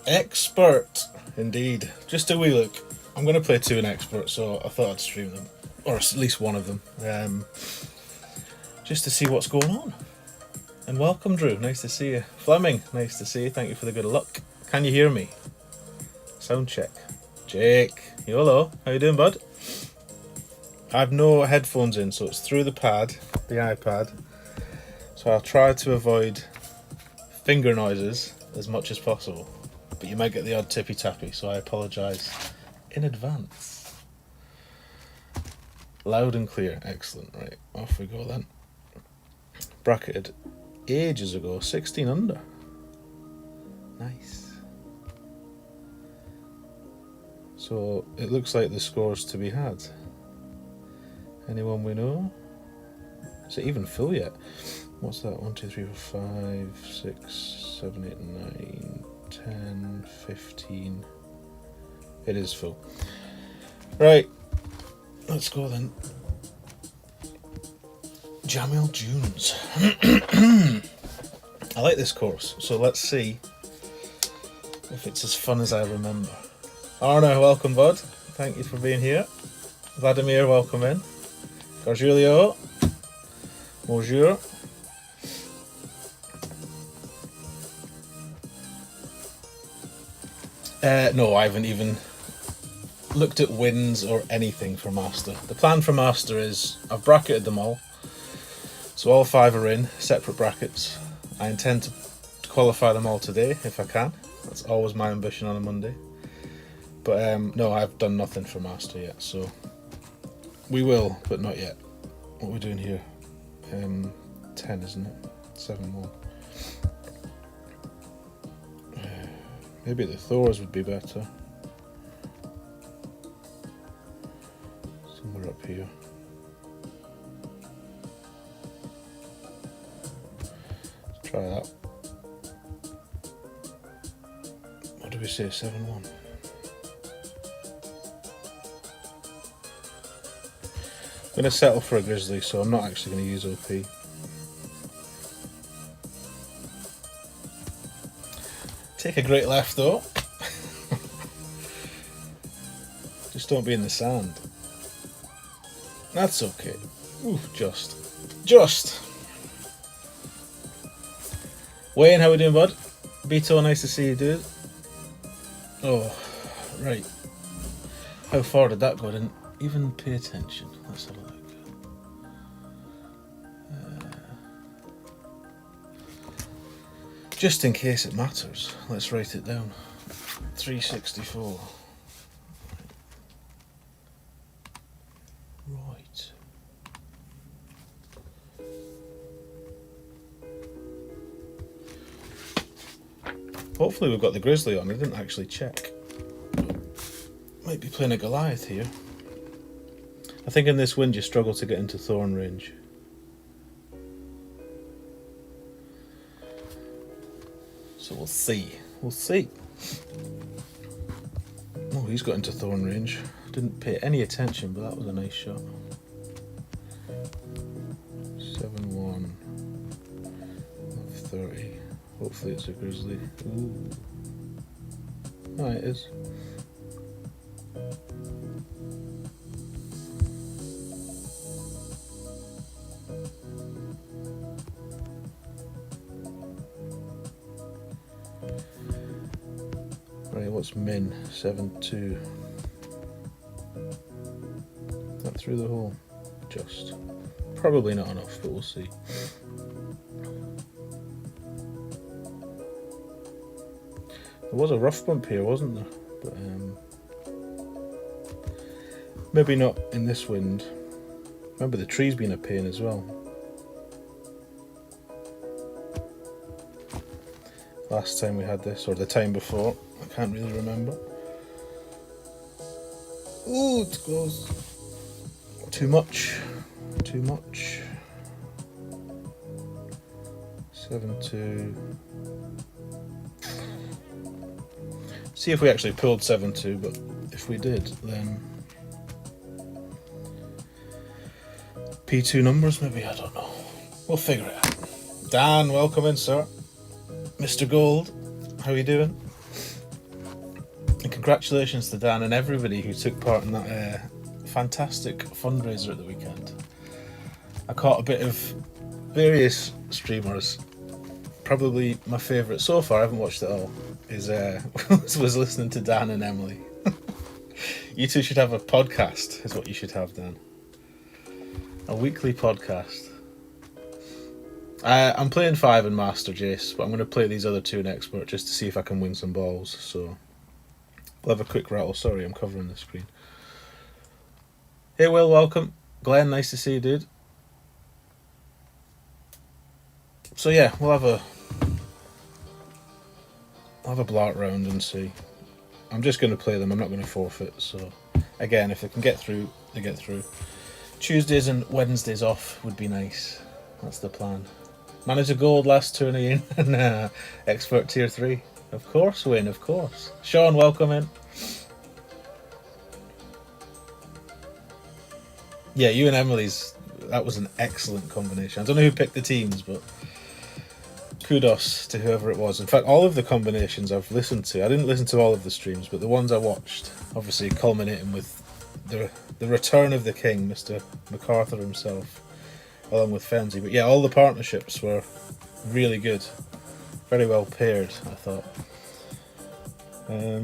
Expert, indeed. Just a wee look. I'm going to play two in expert, so I thought I'd stream them, or at least one of them, just to see what's going on. And welcome, Drew. Nice to see you. Fleming, nice to see you. Thank you for the good luck. Can you hear me? Sound check. Jake, YOLO. How you doing, bud? I have no headphones in, so it's through the iPad. So I'll try to avoid finger noises as much as possible. But you might get the odd tippy tappy, so I apologise in advance. Loud and clear. Excellent. Right, off we go then. Bracketed ages ago, 16 under. Nice. So it looks like the scores to be had. Anyone we know? Is it even full yet? What's that? 1, 2, 3, 4, 5, 6, 7, 8, 9, 10, 15. It is full. Right, let's go then. Jamil Dunes. I like this course, so let's see if it's as fun as I remember. Arna, welcome, bud. Thank you for being here. Vladimir, welcome in. Gargulio, bonjour. No, I haven't even looked at wins or anything for Master. The plan for Master is I've bracketed them all. So all 5 are in, separate brackets. I intend to qualify them all today if I can. That's always my ambition on a Monday. But no, I've done nothing for Master yet, so we will, but not yet. What are we doing here? 10, isn't it? 7-1. Maybe the Thors would be better. Somewhere up here. Let's try that. What do we say? 7-1. I'm going to settle for a Grizzly, so I'm not actually going to use OP. Take a great left though. Just don't be in the sand. That's okay. Ooh, just. Wayne, how we doing, bud? Beto, nice to see you, dude. Oh, right. How far did that go? I didn't even pay attention. Let's have a look. Just in case it matters, let's write it down. 364. Right. Hopefully we've got the Grizzly on. I didn't actually check. Might be playing a Goliath here. I think in this wind you struggle to get into thorn range. So we'll see. Oh, he's got into thorn range. Didn't pay any attention, but that was a nice shot. 7-1. 30. Hopefully it's a Grizzly. Ooh. Oh, it is. Right, what's min? 7-2. That through the hole? Just. Probably not enough, but we'll see. There was a rough bump here, wasn't there? But maybe not in this wind. Remember the trees being a pain as well. Last time we had this, or the time before, I can't really remember. Ooh, it goes too much. 7-2. See if we actually pulled 7-2, but if we did, then P2 numbers maybe, I don't know. We'll figure it out. Dan, welcome in, sir. Mr. Gold, how are you doing? congratulations to Dan and everybody who took part in that fantastic fundraiser at the weekend. I caught a bit of various streamers. Probably my favourite so far, I haven't watched it all, is was listening to Dan and Emily. You two should have a podcast, is what you should have, Dan. A weekly podcast. I'm playing 5 in Master, Jace, but I'm going to play these other 2 in Expert just to see if I can win some balls. So we'll have a quick rattle. Sorry, I'm covering the screen. Hey, Will, welcome. Glenn, nice to see you, dude. So yeah, we'll have a blart round and see. I'm just going to play them. I'm not going to forfeit. So again, if they can get through, they get through. Tuesdays and Wednesdays off would be nice. That's the plan. Manage a gold last tourney in Expert Tier 3. Of course, Wayne, of course. Sean, welcome in. Yeah, you and Emily's, that was an excellent combination. I don't know who picked the teams, but kudos to whoever it was. In fact, all of the combinations I've listened to, I didn't listen to all of the streams, but the ones I watched, obviously culminating with the return of the king, Mr. MacArthur himself, along with Fenzi. But yeah, all the partnerships were really good. Very well paired, I thought.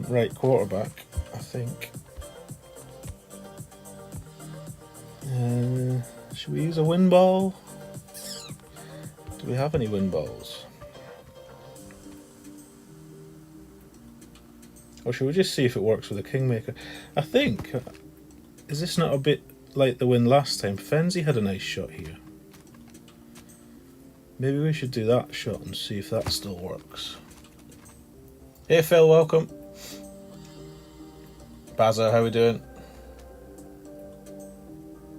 Right, quarterback, I think. Should we use a win ball? Do we have any win balls? Or should we just see if it works with a kingmaker? I think, is this not a bit like the win last time? Fenzi had a nice shot here. Maybe we should do that shot and see if that still works. Hey Phil, welcome. Bazza, how we doing?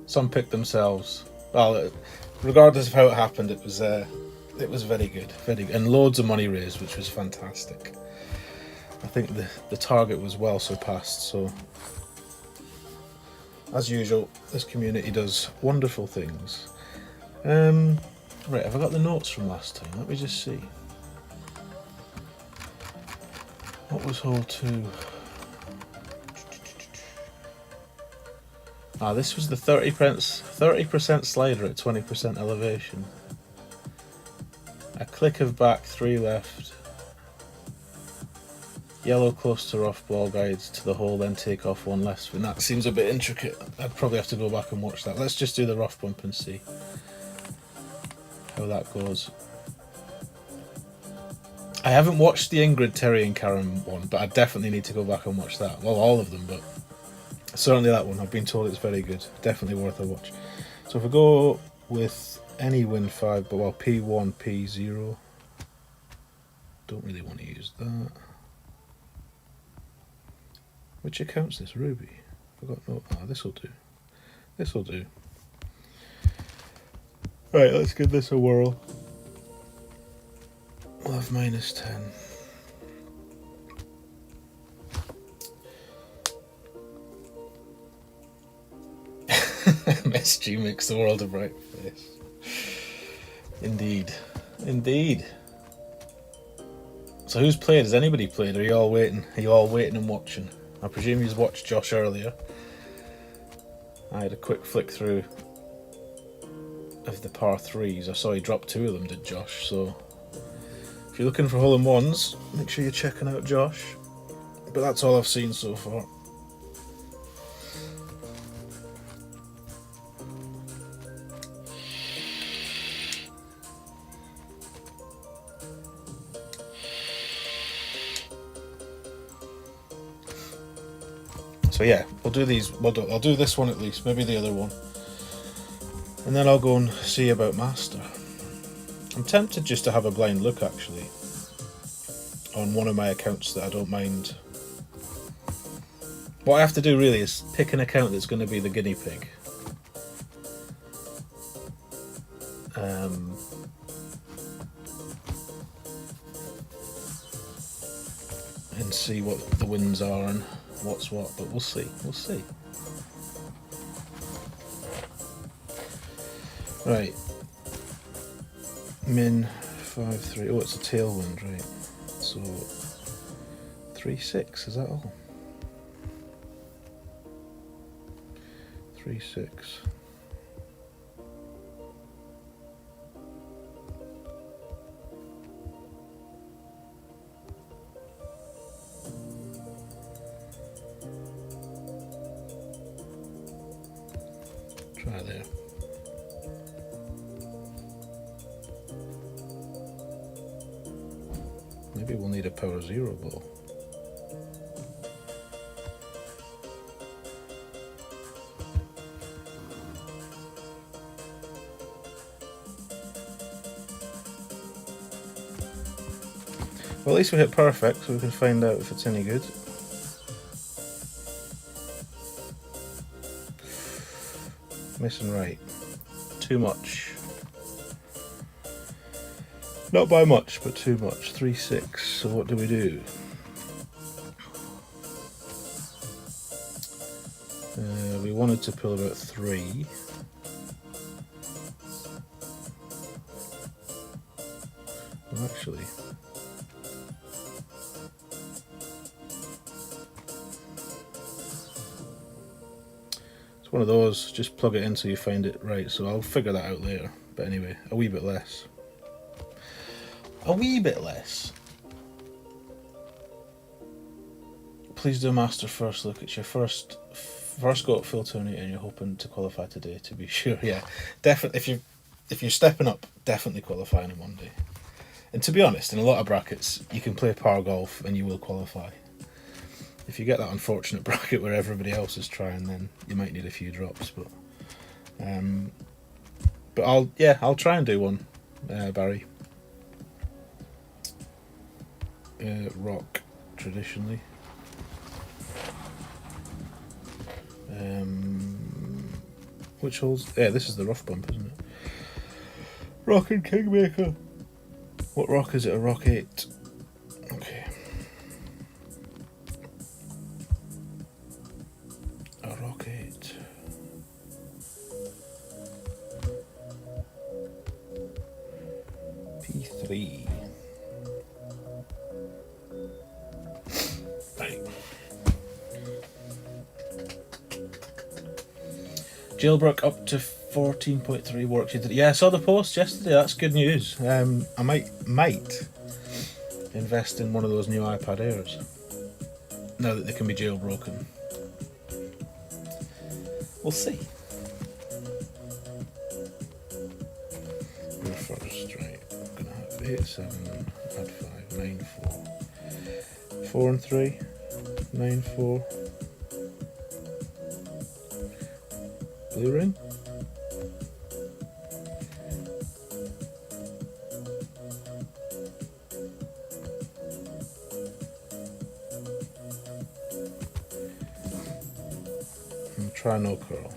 Some picked themselves. Well, regardless of how it happened, it was very good, very good, and loads of money raised, which was fantastic. I think the target was well surpassed. So, as usual, this community does wonderful things. Right, have I got the notes from last time? Let me just see. What was hole 2? This was the 30% slider at 20% elevation. A click of back, 3 left. Yellow close to rough, ball guides to the hole, then take off 1 left. And that seems a bit intricate. I'd probably have to go back and watch that. Let's just do the rough bump and see how that goes. I haven't watched the Ingrid, Terry and Karen one, but I definitely need to go back and watch that. Well, all of them, but certainly that one. I've been told it's very good. Definitely worth a watch. So if we go with any win 5, but well, P1, P0. Don't really want to use that. Which account's this? Ruby? Forgot. No. This will do. This will do. Right, let's give this a whirl. We'll have -10. MSG makes the world a bright place. Indeed. Indeed. So who's played? Has anybody played? Are you all waiting? Are you all waiting and watching? I presume you've watched Josh earlier. I had a quick flick through of the par 3s. I saw he dropped 2 of them, did Josh? So if you're looking for hole-in-ones, make sure you're checking out Josh. But that's all I've seen so far. So yeah, we'll do these. I'll do this one at least, maybe the other one, and then I'll go and see about Master. I'm tempted just to have a blind look actually on one of my accounts that I don't mind. What I have to do really is pick an account that's going to be the guinea pig. And see what the wins are and what's what, but we'll see. Right. Min 5-3. Oh, it's a tailwind, right? So 3-6, is that all? 3-6. Try there. Maybe we'll need a power 0 ball. Well, at least we hit perfect, so we can find out if it's any good. Missing right. Too much. Not by much, but too much. 3-6. So what do we do? We wanted to pull about 3. Well, actually, it's one of those, just plug it in so you find it right, so I'll figure that out later. But anyway, a wee bit less. A wee bit less. Please do a master first look. It's your first go at full tourney and you're hoping to qualify today, to be sure. Yeah, definitely. If you're stepping up, definitely qualifying in one day. And to be honest, in a lot of brackets, you can play par golf and you will qualify. If you get that unfortunate bracket where everybody else is trying, then you might need a few drops. But I'll try and do one, Barry. Rock, traditionally. Which holes? Yeah, this is the rough bump, isn't it? Rock and Kingmaker. What rock is it? A rock 8. Okay. A rock 8. P3. Right. Jailbreak up to 14.3 works. Yeah, I saw the post yesterday. That's good news. I might invest in one of those new iPad Airs now that they can be jailbroken. We'll see. We're first, right? I'm gonna have 8, 7, add 5, 9, 4, 4 and 3, 9, 4. Blue ring. Try no curl.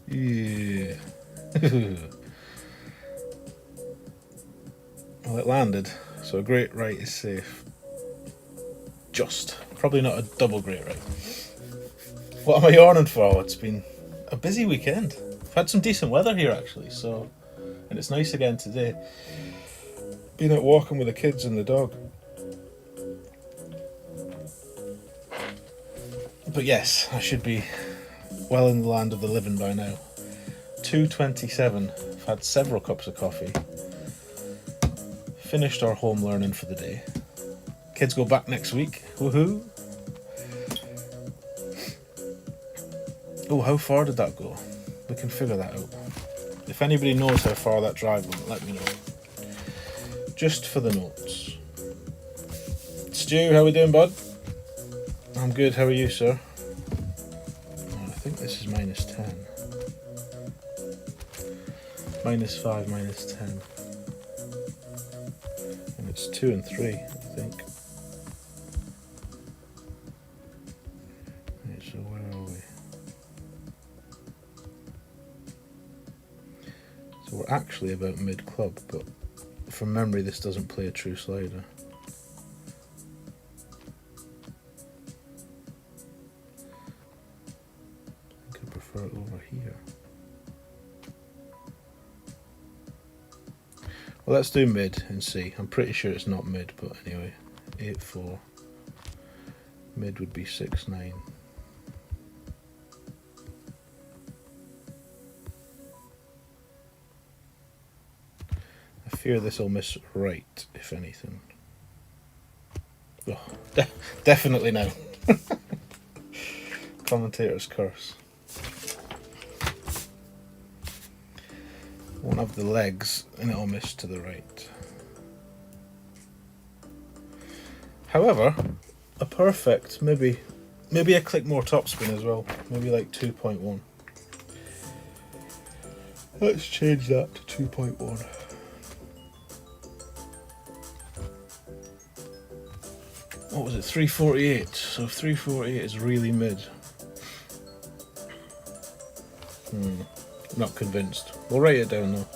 Yeah. Well, it landed, so a great right is safe. Just. Probably not a double great right. What am I yawning for? It's been a busy weekend. I've had some decent weather here actually, and it's nice again today. Been out walking with the kids and the dog. But yes, I should be well in the land of the living by now. 2:27. I've had several cups of coffee. Finished our home learning for the day. Kids go back next week. Woohoo! Oh, how far did that go? We can figure that out. If anybody knows how far that drive went, let me know. Just for the notes. Stu, how we doing, bud? I'm good, how are you, sir? Oh, I think this is -10. -5, -10. And it's 2 and 3, I think. Right, so where are we? So we're actually about mid-club, but from memory this doesn't play a true slider. I think I prefer it over here. Well, let's do mid and see. I'm pretty sure it's not mid, but anyway, 8-4. Mid would be 6-9. I fear this will miss right, if anything. Oh, definitely no. Commentator's curse. Won't have the legs, and it'll miss to the right. However, a perfect, maybe a click more topspin as well. Maybe like 2.1. Let's change that to 2.1. What was it? 348. So 348 is really mid. Not convinced. We'll write it down though.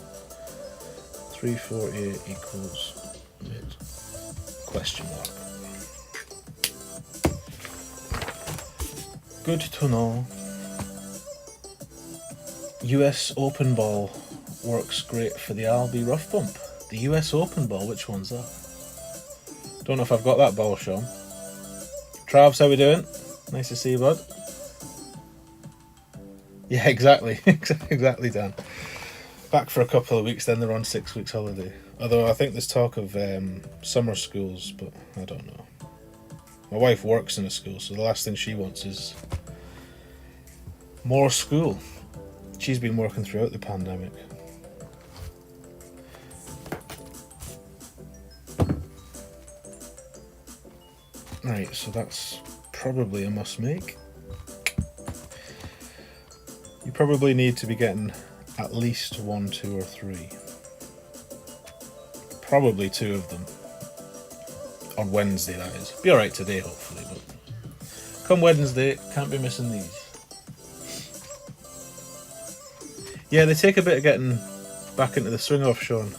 348 equals mid. Question mark. Good to know. US Open ball works great for the Albi rough bump. The US Open ball, which one's that? Don't know if I've got that ball, Sean. Travs, how we doing? Nice to see you, bud. Yeah, exactly. Exactly, Dan. Back for a couple of weeks, then they're on 6 weeks holiday. Although I think there's talk of summer schools, but I don't know. My wife works in a school, so the last thing she wants is more school. She's been working throughout the pandemic. Right, so that's probably a must make. You probably need to be getting at least 1, 2, or 3. Probably 2 of them. On Wednesday, that is. Be alright today, hopefully, but come Wednesday, can't be missing these. Yeah, they take a bit of getting back into the swing of, Sean.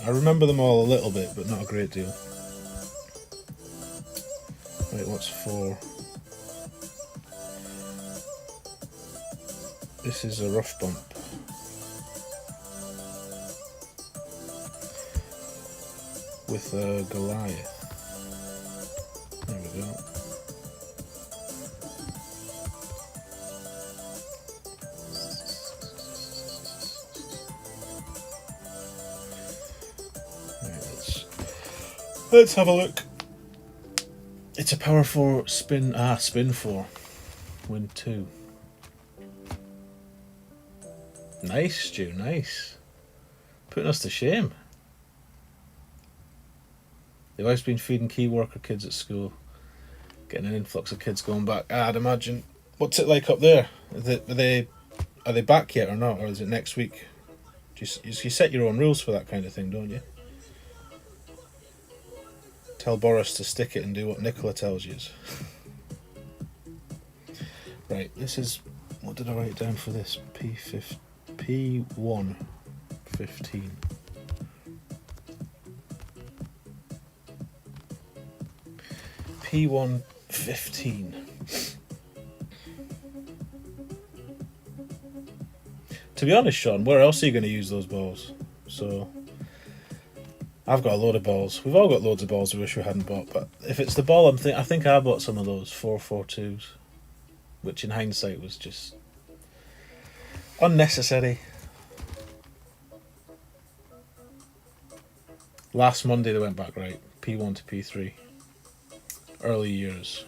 I remember them all a little bit, but not a great deal. Right, what's 4? This is a rough bump. With a Goliath. There we go. Right, let's have a look. It's a power 4 spin. Spin 4. Win 2. Nice, Stu, nice. Putting us to shame. They've always been feeding key worker kids at school. Getting an influx of kids going back. I'd imagine. What's it like up there? Are they back yet or not? Or is it next week? You set your own rules for that kind of thing, don't you? Tell Boris to stick it and do what Nicola tells you. Right, this is... What did I write down for this? P1 15. P1 15. To be honest, Sean, where else are you going to use those balls? So, I've got a load of balls. We've all got loads of balls we wish we hadn't bought, but if it's the ball I think I bought some of those 442s, which in hindsight was just unnecessary. Last Monday they went back right. P1 to P3. Early years.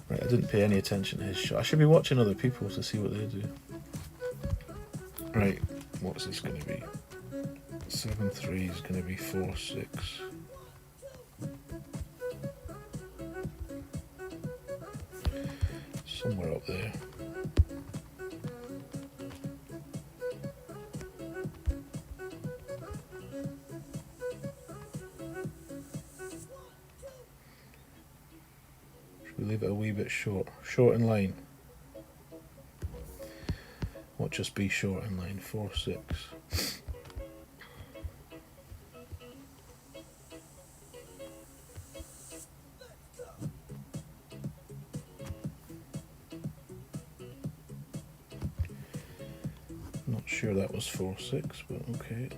Right, I didn't pay any attention to his shot. I should be watching other people to see what they do. Right, what's this going to be? 7-3 is going to be 4-6. Somewhere up there. Should we leave it a wee bit short? Short in line. What just be short in line? 4-6. Not Sure that was 4-6, but okay.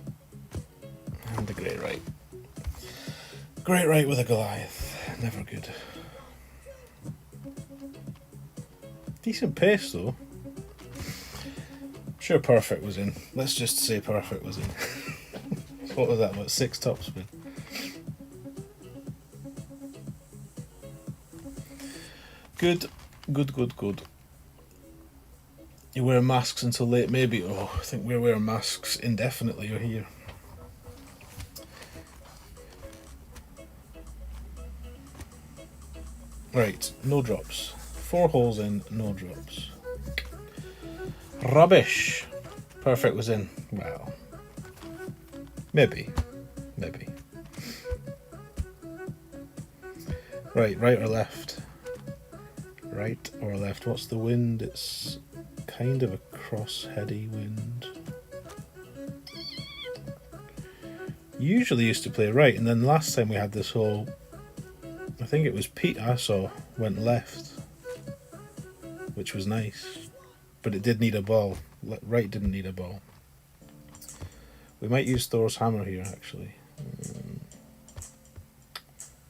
And the great right. Great right with a Goliath. Never good. Decent pace though. Sure perfect was in. Let's just say perfect was in. What was that, about 6 topspin? Good, good, good, good. You wear masks until late, maybe. Oh, I think we're wearing masks indefinitely. You're here. Right, no drops. 4 holes in, no drops. Rubbish. Perfect was in. Well, maybe. Right or left? Right or left? What's the wind? It's kind of a cross-heady wind. Usually used to play right, and then last time we had this hole, I think it was Pete I saw, went left, which was nice, but it did need a ball. Right didn't need a ball. We might use Thor's hammer here, actually.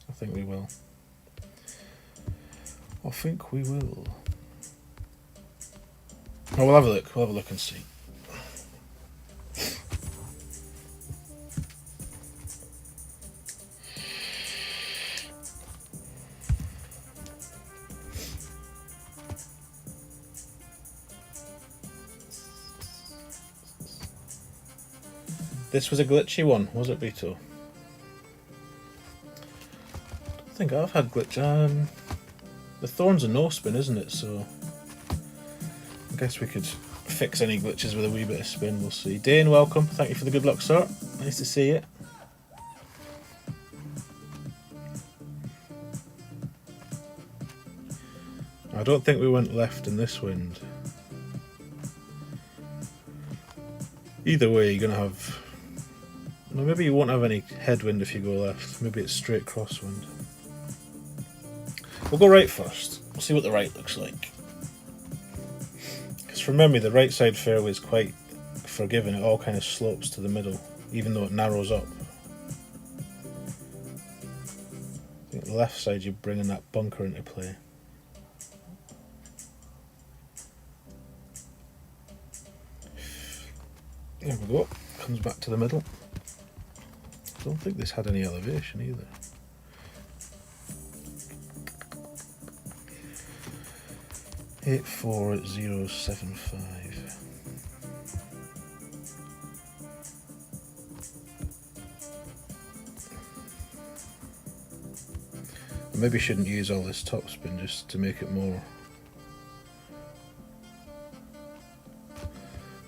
I think we will. I think we will. Oh, we'll have a look. We'll have a look and see. This was a glitchy one, was it, Beto? I think I've had glitch. The thorn's a no spin, isn't it? So I guess we could fix any glitches with a wee bit of spin. We'll see. Dane, welcome. Thank you for the good luck, sir. Nice to see you. I don't think we went left in this wind. Either way, you're gonna have. Well, maybe you won't have any headwind if you go left. Maybe it's straight crosswind. We'll go right first. We'll see what the right looks like. Because from memory, the right side fairway is quite forgiving. It all kind of slopes to the middle, even though it narrows up. I think the left side, you're bringing that bunker into play. There we go. Comes back to the middle. I don't think this had any elevation either. Eight 84075. I maybe shouldn't use all this topspin just to make it more.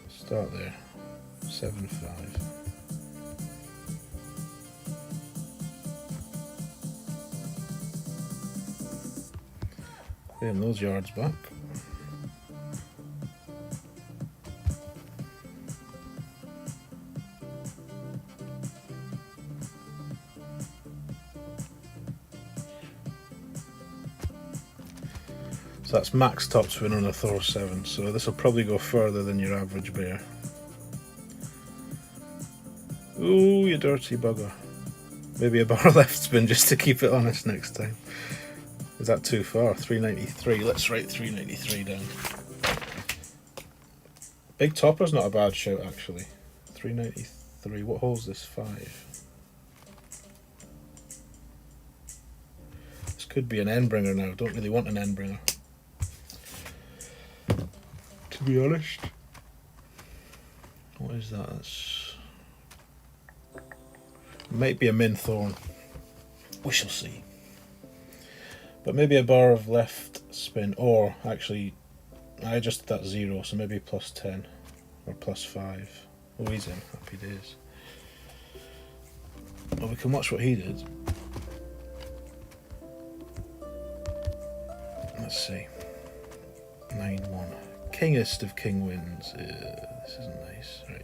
Start there. 7.5. Claim those yards back. So that's max topspin on a Thor 7, so this will probably go further than your average bear. Ooh, you dirty bugger. Maybe a bar left spin just to keep it honest next time. Is that too far? 393. Let's write 393 down. Big topper's not a bad shout, actually. 393. What hole's this? 5. This could be an end bringer now. Don't really want an end bringer, to be honest. What is that? That's might be a min thorn. We shall see. But maybe a bar of left spin, or actually, I adjusted that 0, so maybe plus 10 or plus 5. Oh, he's in. Happy days. Well, we can watch what he did. Let's see. 9-1. Kingest of king wins. This isn't nice. Right.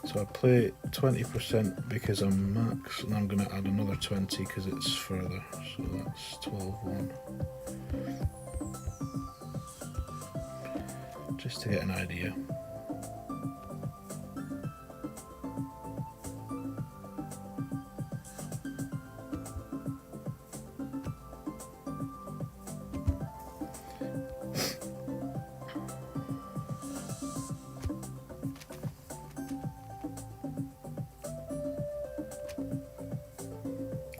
So So I play 20% because I'm max, and I'm going to add another 20 because it's further. So that's 12-1. Just to get an idea.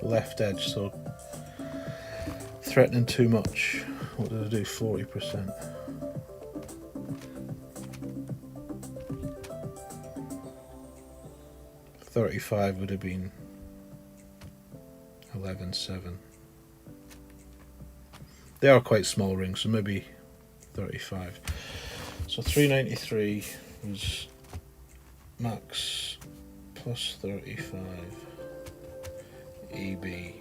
Left edge, so threatening too much. What did I do? 40%. $35 would have been 11-7. They are quite small rings, so maybe 35. So 393 was max plus 35. EB.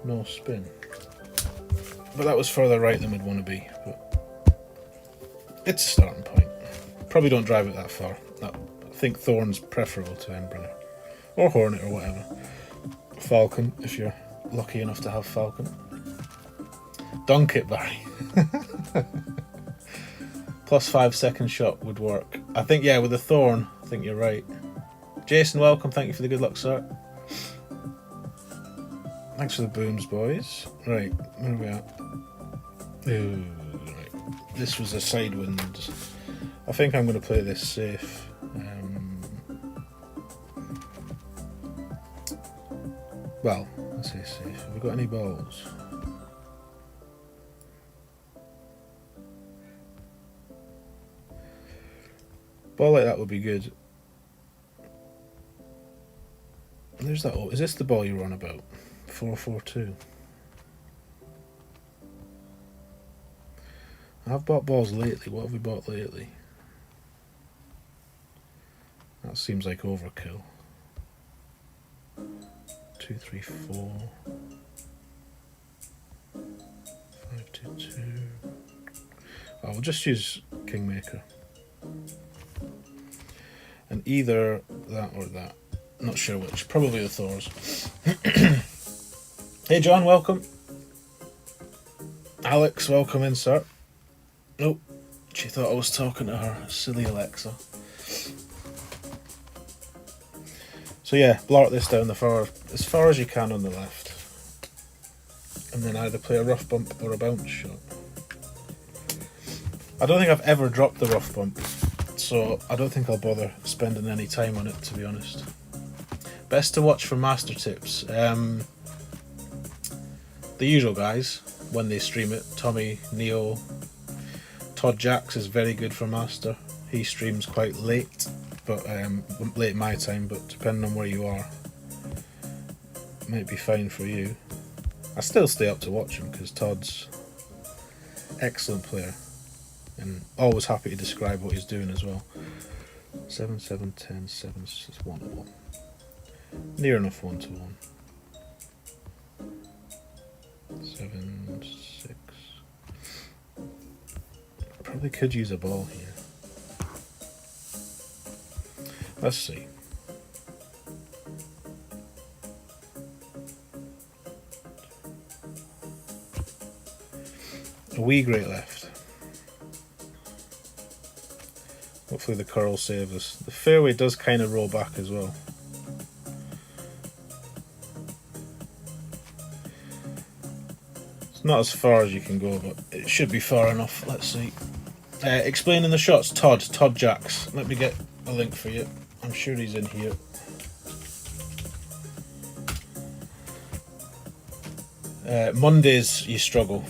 No spin. But that was further right than we'd want to be. But it's a starting point. Probably don't drive it that far. I think Thorn's preferable to Endbringer. Or Hornet or whatever. Falcon, if you're lucky enough to have Falcon. Dunk it, Barry. Plus 5 second shot would work. I think, yeah, with the Thorn, I think you're right. Jason, welcome. Thank you for the good luck, sir. Thanks for the booms, boys. Right, where are we at? Ooh, right. This was a side wind. I think I'm going to play this safe. Well, let's say safe. Have we got any balls? Ball like that would be good. There's that. Is this the ball you were on about? 4-4-2. I've bought balls lately. What have we bought lately? That seems like overkill. 2, 3, 4. 5, 2, 2. Oh, we'll just use Kingmaker. And either that or that. Not sure which. Probably the Thors. Hey John, welcome. Alex, welcome in, sir. Nope. She thought I was talking to her. Silly Alexa. So yeah, blart this down as far as you can on the left. And then either play a rough bump or a bounce shot. I don't think I've ever dropped the rough bump, so I don't think I'll bother spending any time on it, to be honest. Best to watch for master tips. The usual guys, when they stream it. Tommy, Neo, Todd Jacks is very good for master. He streams quite late, but late my time, but depending on where you are, it might be fine for you. I still stay up to watch him because Todd's excellent player and always happy to describe what he's doing as well. 7, 7, 10, 7, 1, 1. Near enough 1 to 1. 7, 6. Probably could use a ball here. Let's see. A wee great left. Hopefully the curl saves us. The fairway does kind of roll back as well. It's not as far as you can go, but it should be far enough. Let's see. Explaining the shots, Todd Jacks. Let me get a link for you. I'm sure he's in here. Mondays you struggle.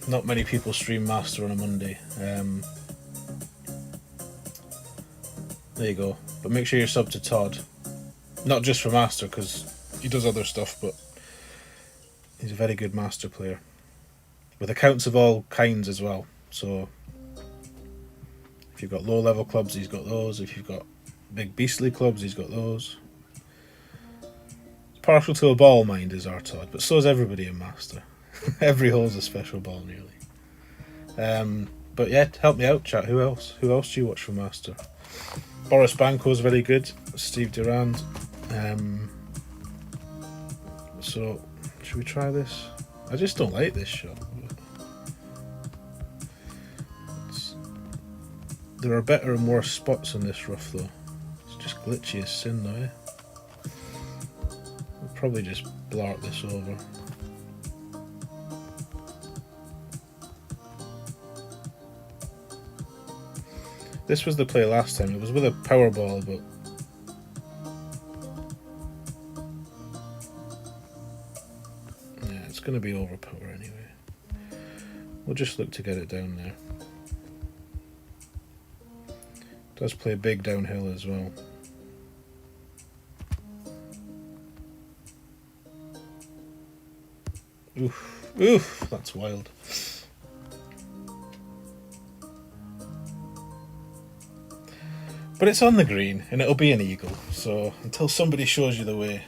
Not many people stream Master on a Monday. There you go. But make sure you're subbed to Todd. Not just for Master, because he does other stuff, but he's a very good Master player. With accounts of all kinds as well. So if you've got low level clubs, he's got those. If you've got big beastly clubs, he's got those. He's partial to a ball, mind, is our Todd, but so is everybody in Master. Every hole's a special ball, nearly. But yeah, help me out, chat. Who else? Who else do you watch for Master? Boris Banko's very good. Steve Durand. So, should we try this? I just don't like this shot. There are better and worse spots on this rough though. It's just glitchy as sin though, eh? We'll probably just blart this over. This was the play last time. It was with a power ball, but yeah, it's going to be overpower anyway. We'll just look to get it down there. Does play big downhill as well. Oof, oof, that's wild. But it's on the green and it'll be an eagle, so until somebody shows you the way,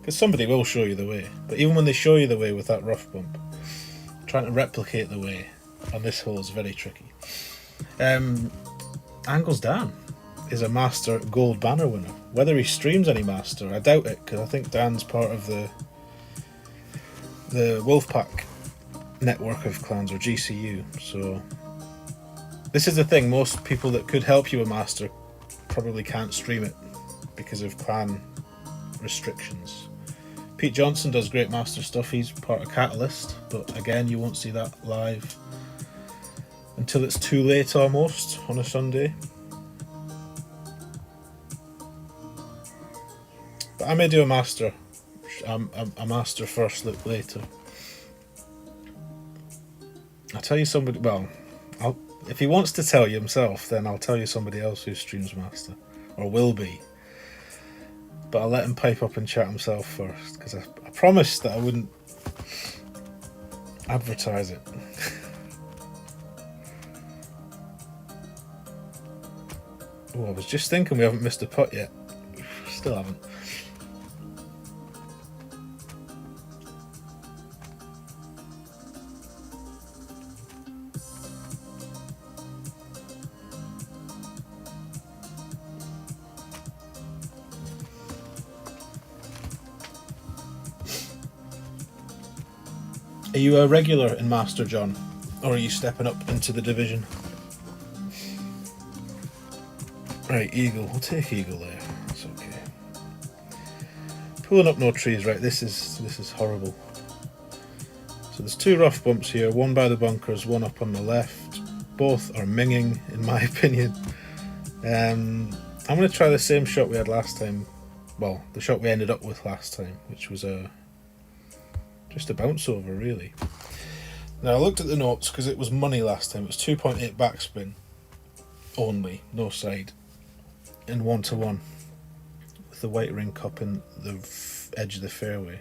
because somebody will show you the way, but even when they show you the way with that rough bump, trying to replicate the way on this hole is very tricky. Angles Dan is a Master Gold Banner winner. Whether he streams any Master, I doubt it, because I think Dan's part of the Wolfpack network of clans, or GCU, so this is the thing, most people that could help you with Master probably can't stream it because of clan restrictions. Pete Johnson does great Master stuff, he's part of Catalyst, but again you won't see that live until it's too late almost on a Sunday. But I may do a Master first look later. I'll tell you somebody, well, if he wants to tell you himself, then I'll tell you somebody else who streams Master, or will be. But I'll let him pipe up and chat himself first, because I promised that I wouldn't advertise it. Oh, I was just thinking we haven't missed a putt yet. Still haven't. Are you a regular in Master, John? Or are you stepping up into the division? Right, eagle. We'll take eagle there. That's okay. Pulling up no trees. Right, this is horrible. So there's two rough bumps here. One by the bunkers, one up on the left. Both are minging, in my opinion. I'm going to try the same shot we had last time. Well, the shot we ended up with last time, which was just a bounce over, really. Now I looked at the notes because it was money last time. It was 2.8 backspin only, no side, and 1-1 with the white ring cup in the edge of the fairway.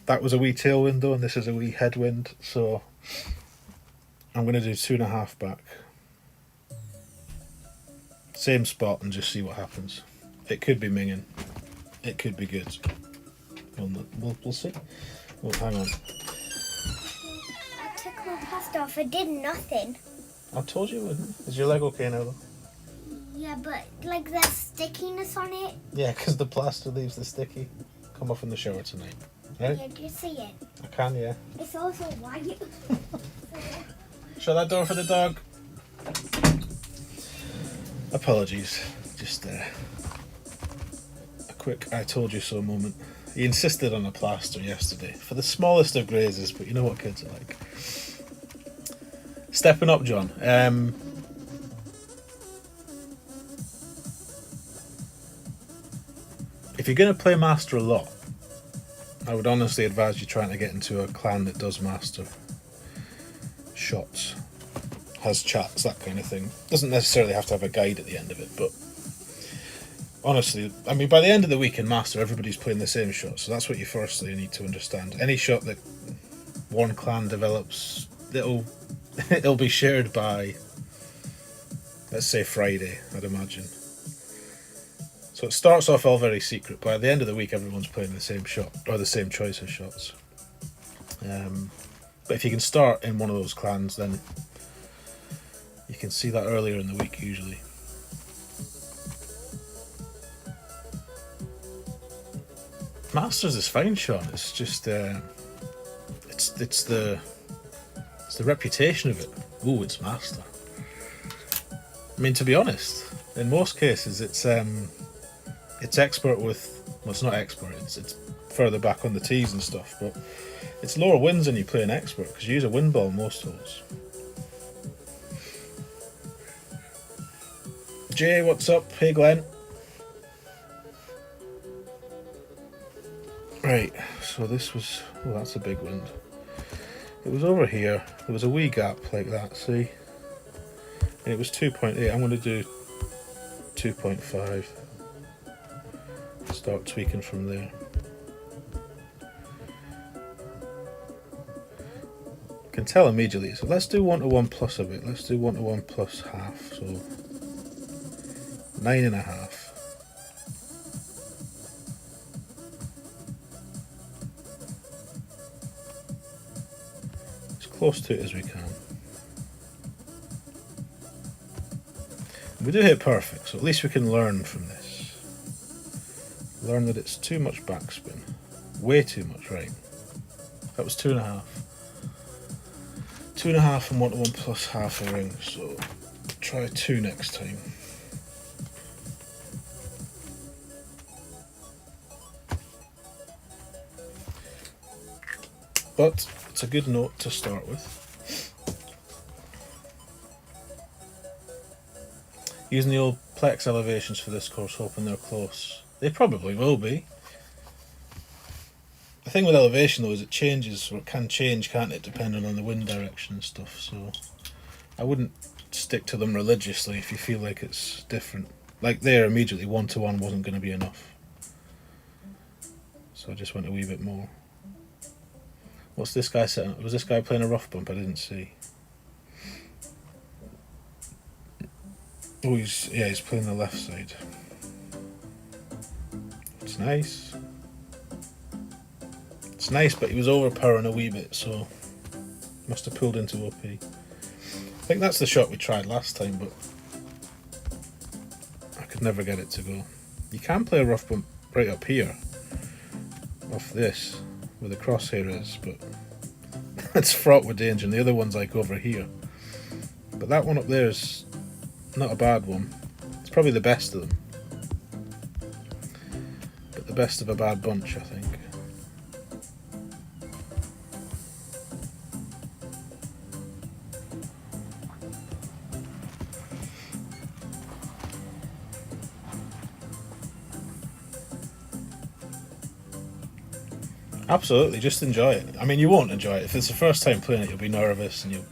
That was a wee tailwind though, and this is a wee headwind, so I'm going to do 2.5 back. Same spot and just see what happens. It could be minging. It could be good. We'll see. Oh, hang on. I took my plaster off. I did nothing. I told you it wouldn't. Is your leg okay now though? Yeah, but like there's stickiness on it. Yeah, because the plaster leaves the sticky. Come off in the shower tonight. Right? Yeah, do you see it? I can, yeah. It's also white. Shut that door for the dog. Apologies. Just a quick I told you so moment. He insisted on a plaster yesterday for the smallest of grazes, but you know what kids are like. Stepping up, John. If you're going to play Master a lot, I would honestly advise you trying to get into a clan that does Master shots, has chats, that kind of thing. Doesn't necessarily have to have a guide at the end of it, but honestly, I mean, by the end of the week in Master, everybody's playing the same shot, so that's what you firstly need to understand. Any shot that one clan develops, it'll be shared by, let's say, Friday, I'd imagine. So it starts off all very secret. By the end of the week, everyone's playing the same shot, or the same choice of shots. But if you can start in one of those clans, then You can see that earlier in the week usually. Masters is fine, Sean. It's just it's the reputation of it. Ooh, it's Master. I mean, to be honest, in most cases, it's expert with. Well, it's not expert. It's further back on the tees and stuff, but it's lower wins when you play an expert because you use a wind ball most holes. Jay, what's up? Hey, Glenn. Right, so this was. Oh, that's a big wind. It was over here. There was a wee gap like that. See, and it was 2.8. I'm going to do 2.5. Start tweaking from there. Can tell immediately. So let's do 1-to-1 plus a bit. Let's do 1-to-1 plus half. So 9.5. As close to it as we can. We do hit perfect, so at least we can learn from this. Learn that it's too much backspin. Way too much, right? That was 2.5. 2.5 and 1-to-1 plus half a ring, so try 2 next time. But it's a good note to start with. Using the old Plex elevations for this course, hoping they're close. They probably will be. The thing with elevation though is it changes, or it can change, can't it, depending on the wind direction and stuff, so I wouldn't stick to them religiously if you feel like it's different. Like there, immediately 1-to-1 wasn't going to be enough. So I just went a wee bit more. What's this guy setting up? Was this guy playing a rough bump? I didn't see. Oh, he's playing the left side. It's nice. It's nice, but he was overpowering a wee bit, so must have pulled into OP. I think that's the shot we tried last time, but I could never get it to go. You can play a rough bump right up here, off this, where the crosshair is, but it's fraught with danger, and the other one's like over here. But that one up there is not a bad one. It's probably the best of them. But the best of a bad bunch, I think. Absolutely, just enjoy it. I mean, you won't enjoy it. If it's the first time playing it, you'll be nervous and you'll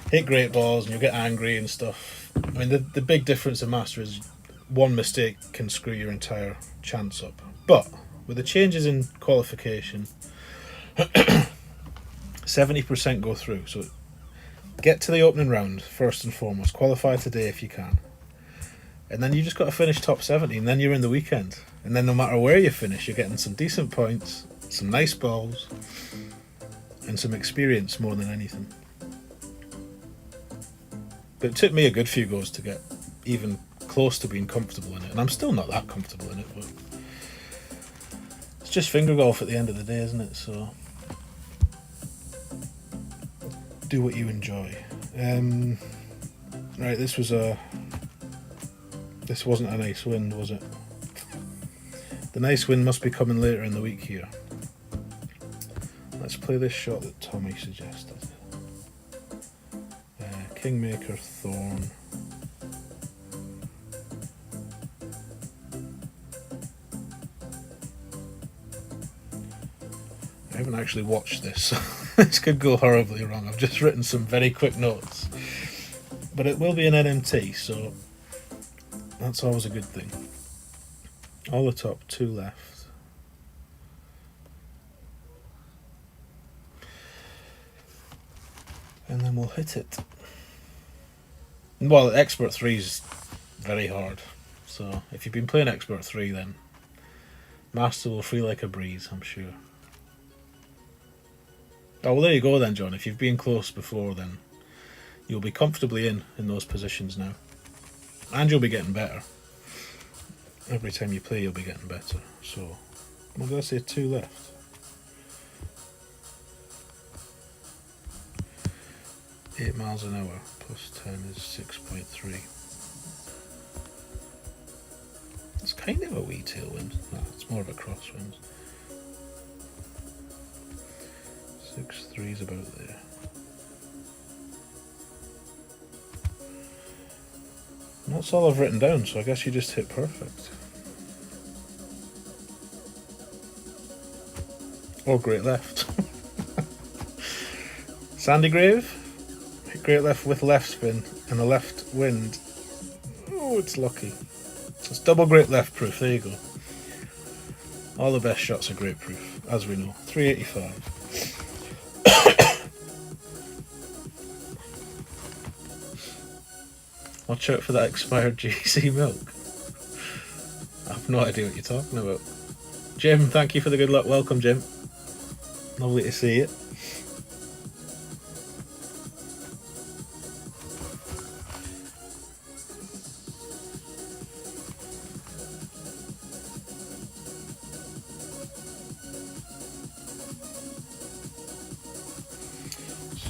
hit great balls and you'll get angry and stuff. I mean, the big difference in Master is one mistake can screw your entire chance up. But with the changes in qualification, 70% go through. So get to the opening round first and foremost. Qualify today if you can. And then you just got to finish top 70 and then you're in the weekend. And then no matter where you finish, you're getting some decent points, some nice balls, and some experience more than anything. But it took me a good few goes to get even close to being comfortable in it, and I'm still not that comfortable in it, but it's just finger golf at the end of the day, isn't it? So do what you enjoy. Right, this wasn't a nice wind, was it? The nice wind must be coming later in the week here. Let's play this shot that Tommy suggested. Kingmaker, Thorn. I haven't actually watched this, so this could go horribly wrong. I've just written some very quick notes. But it will be an NMT, so that's always a good thing. All the top, 2 left. And then we'll hit it. Well, Expert 3 is very hard. So if you've been playing Expert 3, then Master will feel like a breeze, I'm sure. Oh, well, there you go then, John. If you've been close before, then You'll be comfortably in those positions now. And you'll be getting better. Every time you play, you'll be getting better. So, I'm going to say 2 left. £8 miles an hour plus 10 is 6.3. It's kind of a wee tailwind. No, it's more of a crosswind. 6.3 is about there. And that's all I've written down, so I guess you just hit perfect. Or great left. Sandy Grave, hit great left with left spin and a left wind. Oh, it's lucky. It's double great left proof, there you go. All the best shots are great proof, as we know. 385. Watch out for that expired GC milk. I have no idea what you're talking about. Jim, thank you for the good luck. Welcome, Jim. Lovely to see you.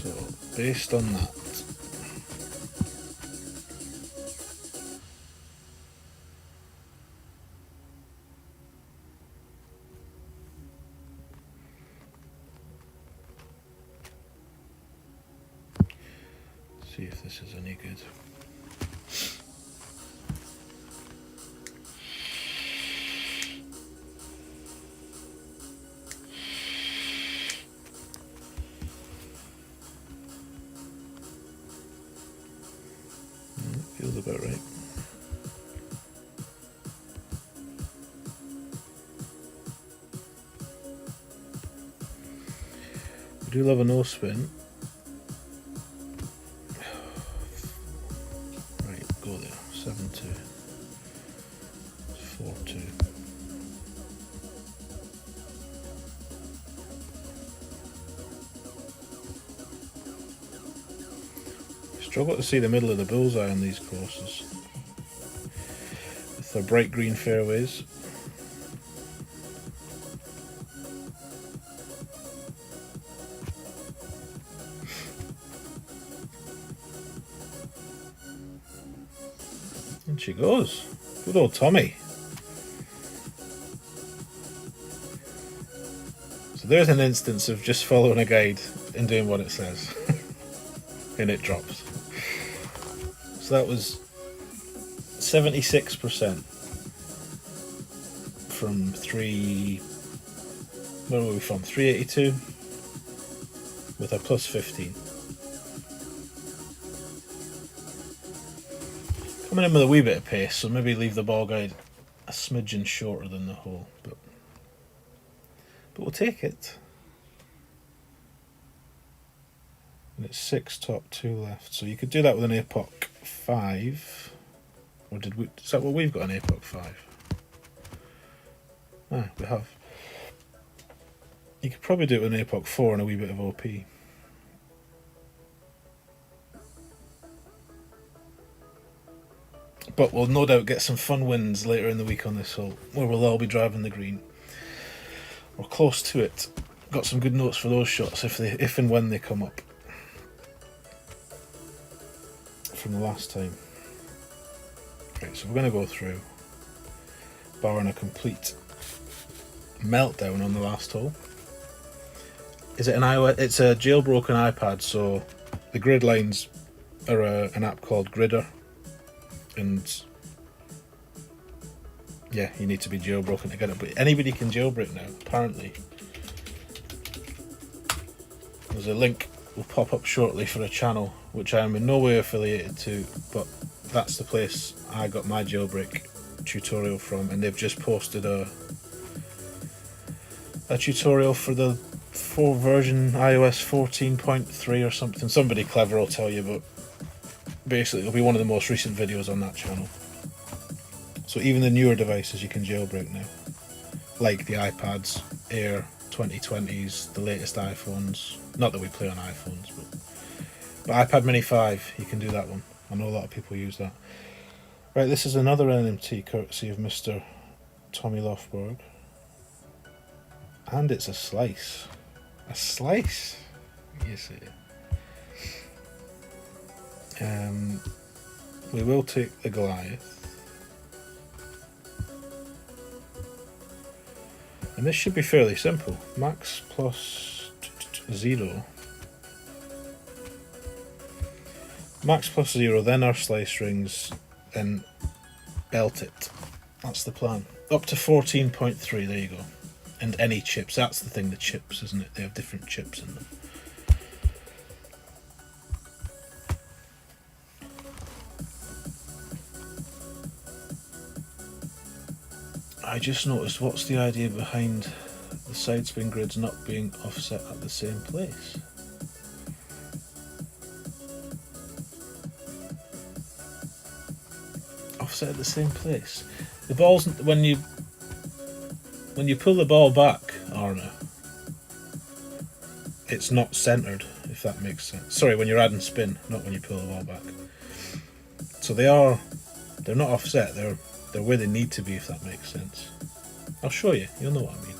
So, based on that, see if this is any good. Feels about right. I do love a no spin. Right, go there. 7-2. 4-2. Struggle to see the middle of the bullseye on these courses with their bright green fairways. And she goes. Good old Tommy. So there's an instance of just following a guide and doing what it says. And it drops. So that was 76% from 3. Where were we from? 382 with a plus 15. Coming in with a wee bit of pace, so maybe leave the ball guide a smidgen shorter than the hole, but we'll take it. And it's 6 top, 2 left, so you could do that with an APOC 5, or did we? Is that what we've got, an APOC 5? Ah, we have. You could probably do it with an APOC 4 and a wee bit of OP. But we'll no doubt get some fun wins later in the week on this hole, where we'll all be driving the green. Or close to it. Got some good notes for those shots if and when they come up. From the last time. Right, so we're going to go through, barring a complete meltdown on the last hole. Is it an iOS? It's a jailbroken iPad, so the grid lines are an app called Gridder, and yeah, you need to be jailbroken to get it. But anybody can jailbreak now, apparently. There's a link will pop up shortly for a channel which I am in no way affiliated to, but that's the place I got my jailbreak tutorial from, and they've just posted a tutorial for the full version iOS 14.3 or something. Somebody clever will tell you, but basically it'll be one of the most recent videos on that channel. So even the newer devices you can jailbreak now, like the iPads Air 2020s, the latest iPhones. Not that we play on iPhones, but But iPad Mini 5, you can do that one. I know a lot of people use that. Right, this is another NMT courtesy of Mr. Tommy Lofberg. And it's a slice. A slice, you see. We will take the Goliath. And this should be fairly simple. Max plus 0. Max plus 0, then our slice rings, then belt it. That's the plan. Up to 14.3, there you go. And any chips, that's the thing, the chips, isn't it? They have different chips in them. I just noticed, what's the idea behind the side spin grids not being offset at the same place? Offset at the same place. The ball's, when you pull the ball back, Arna, it's not centered, if that makes sense. Sorry, when you're adding spin, not when you pull the ball back. So they're not offset, they're where they need to be, if that makes sense. I'll show you, you'll know what I mean.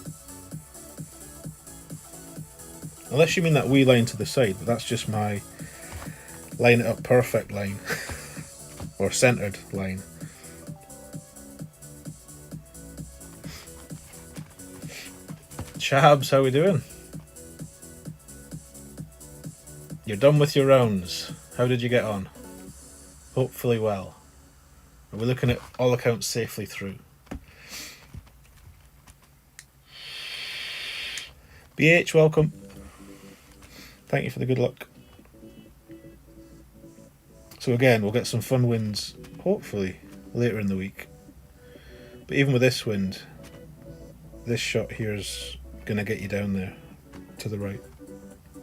Unless you mean that wee line to the side, but that's just my line it up perfect line. Or centered line. Shabs, how we doing? You're done with your rounds. How did you get on? Hopefully well. Are we looking at all accounts safely through? BH, welcome. Thank you for the good luck. So again, we'll get some fun wins, hopefully, later in the week. But even with this wind, this shot here is going to get you down there, to the right.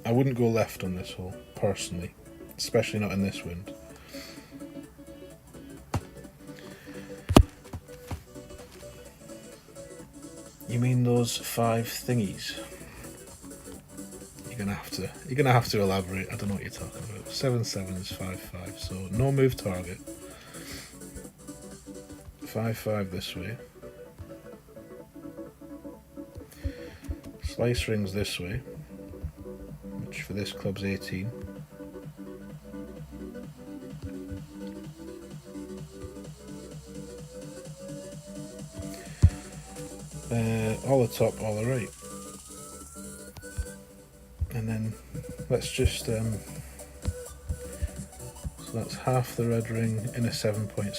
I wouldn't go left on this hole, personally. Especially not in this wind. You mean those 5 thingies? You're gonna have to elaborate. I don't know what you're talking about. 7-7 is 5-5, so no move target. 5-5 this way. Slice rings this way, which for this club's 18. All the top, all the right. And then let's just so that's half the red ring in a 7.7.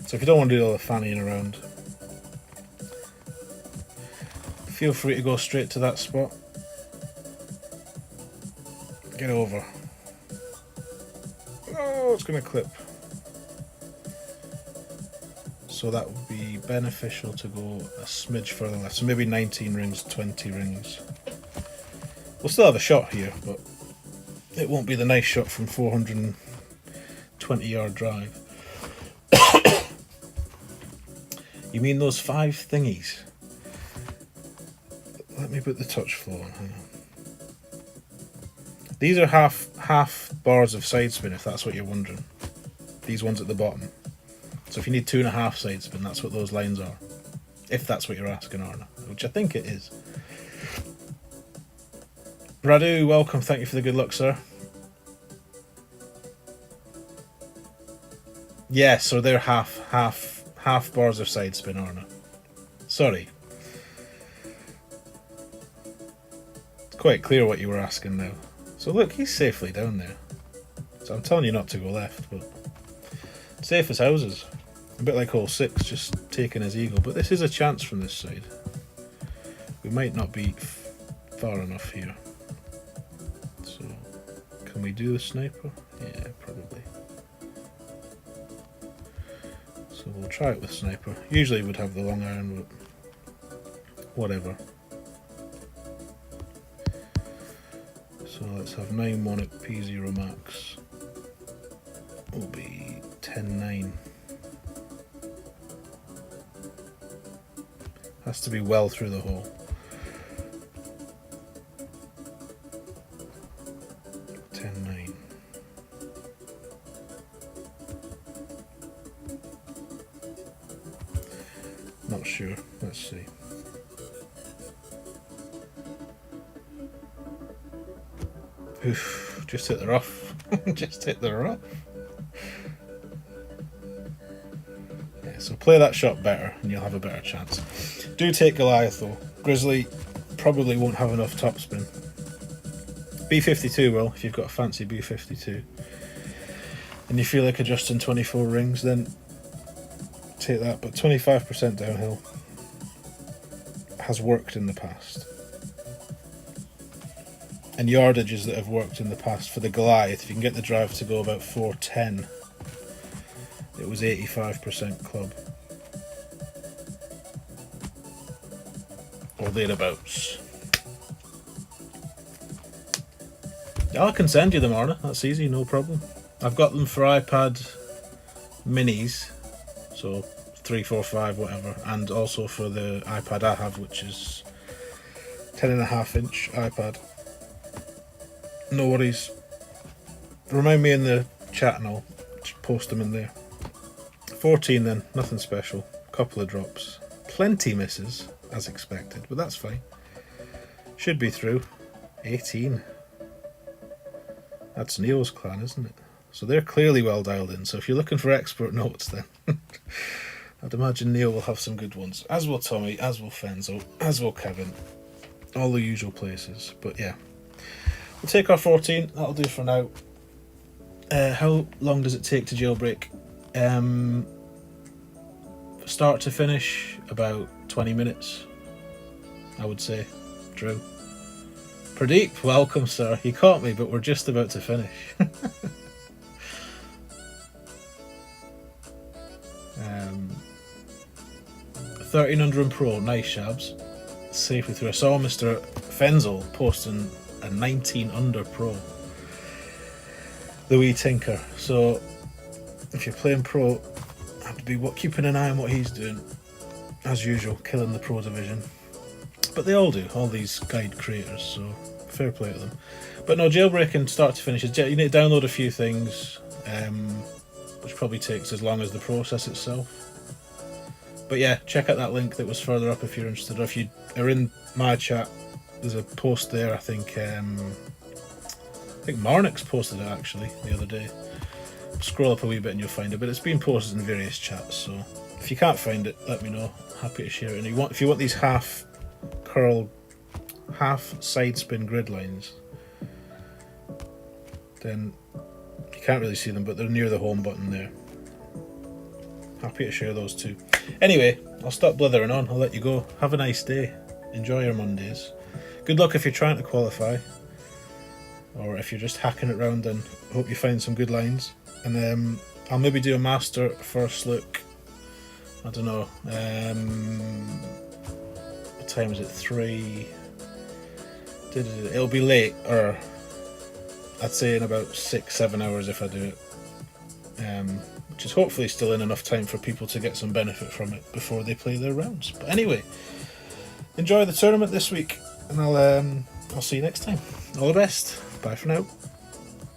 So if you don't want to do all the fannying around, feel free to go straight to that spot. Get over. Oh, it's going to clip. So that would be beneficial to go a smidge further left. So maybe 19 rings, 20 rings. We'll still have a shot here, but it won't be the nice shot from 420 yard drive. You mean those 5 thingies? Let me put the touch flow on, hang on. These are half bars of side spin, if that's what you're wondering. These ones at the bottom. So if you need 2.5 side spin, that's what those lines are. If that's what you're asking, Arna, which I think it is. Radu, welcome. Thank you for the good luck, sir. Yeah, so they're half bars of side spin, Arna. Sorry. It's quite clear what you were asking now. So look, he's safely down there. So I'm telling you not to go left, but safe as houses. A bit like hole 6, just taking his eagle. But this is a chance from this side. We might not be far enough here. So, can we do the sniper? Yeah, probably. So we'll try it with sniper. Usually we'd have the long iron, but whatever. So let's have 9-1 at P0 max. Will be 10-9. Has to be well through the hole. 10-9. Not sure. Let's see. Oof, just hit the rough. Just hit the rough. Yeah, so play that shot better and you'll have a better chance. Do take Goliath though. Grizzly probably won't have enough topspin. B52 will, if you've got a fancy B52. And you feel like adjusting 24 rings, then take that. But 25% downhill has worked in the past. And yardages that have worked in the past for the Goliath, if you can get the drive to go about 410, it was 85% club. Or thereabouts. I can send you them, Arna. That's easy, no problem. I've got them for iPad minis, so 3, 4, 5, whatever, and also for the iPad I have, which is 10.5-inch iPad. No worries. Remind me in the chat and I'll post them in there. 14 then, nothing special. Couple of drops. Plenty misses, as expected, but that's fine. Should be through. 18. That's Neo's clan, isn't it? So they're clearly well dialed in. So if you're looking for expert notes, then I'd imagine Neo will have some good ones. As will Tommy, as will Fenzo, as will Kevin. All the usual places. But yeah. We'll take our 14. That'll do for now. How long does it take to jailbreak? Start to finish, about 20 minutes, I would say. Drew. Pradeep, welcome, sir. You caught me, but we're just about to finish. 1300 Pro, nice shabs. Safely through. I saw Mr. Fenzel posting a 19 under Pro. The wee tinker. So if you're playing Pro, have to be keeping an eye on what he's doing. As usual, killing the Pro division. But they all do, all these guide creators, so fair play to them. But no, jailbreaking start to finish, you need to download a few things, which probably takes as long as the process itself. But yeah, check out that link that was further up if you're interested, or if you are in my chat, there's a post there. I think Marnix posted it actually the other day. Scroll up a wee bit and you'll find it, but it's been posted in various chats, so if you can't find it, let me know. Happy to share it. And if you want these half curl, half side spin grid lines, then you can't really see them, but they're near the home button there. Happy to share those too. Anyway, I'll stop blithering on. I'll let you go. Have a nice day. Enjoy your Mondays. Good luck if you're trying to qualify, or if you're just hacking it around, then hope you find some good lines. And I'll maybe do a master first look. I don't know. What time is it? 3. It'll be late, or I'd say in about 6-7 hours if I do it. Which is hopefully still in enough time for people to get some benefit from it before they play their rounds. But anyway, enjoy the tournament this week, and I'll see you next time. All the best. Bye for now.